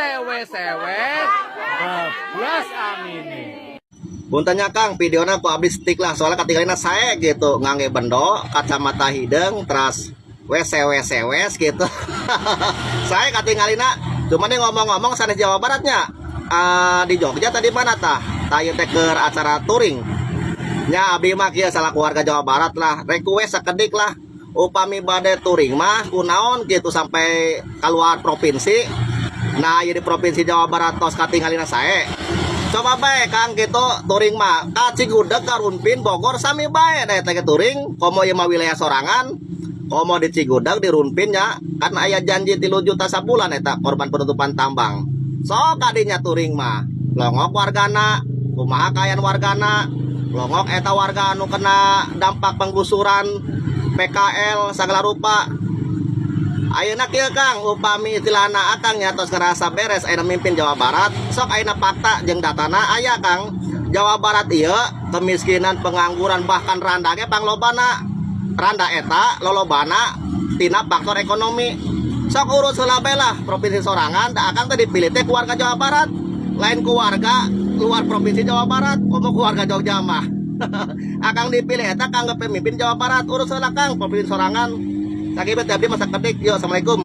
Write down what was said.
sewes-sewes bablas amini. Buntanya Kang, videonya aku habis stick lah soalnya ketinggalan saya gitu ngangge bendo, kacamata hidung, terus wes gitu. Saya ketinggalan cuman nih ngomong-ngomong sanes Jawa Baratnya di Jogja tadi mana tah? Tayu teker acara touring. Nya abdi mah kieu salah keluarga Jawa Barat lah, request sakedik lah. Upami bade touring mah kunaon gitu sampai keluar provinsi. Nah, di provinsi Jawa Barat tos katinggalina sae. Coba bae Kang gitu touring mah ka Cigudeg ka Runpin Bogor sami bae da eta touring komo ieu mah wilayah sorangan komo di Cigudeg di Runpin nya kan aya janji 3 juta sabulan eta korban penutupan tambang sok kadinya touring mah longok wargana kumaha kayan wargana longok eta warga anu kena dampak penggusuran PKL sagala rupa. Ayeuna kieu Kang upami istilahna akang nya tos ngerasa beres ayeuna mimpin Jawa Barat sok ayeuna fakta jeung datana aya Kang Jawa Barat ieu kemiskinan pengangguran bahkan randa ge panglobana randa eta lolobana tina faktor ekonomi sok urus heula bae lah provinsi sorangan da akang teh dipilih teh keluarga Jawa Barat lain keluarga luar provinsi Jawa Barat komo keluarga Jogja mah akang dipilih eta kangge pemimpin Jawa Barat urus heula Kang provinsi sorangan. Sakit abdi masa kedik. Yo, assalamualaikum.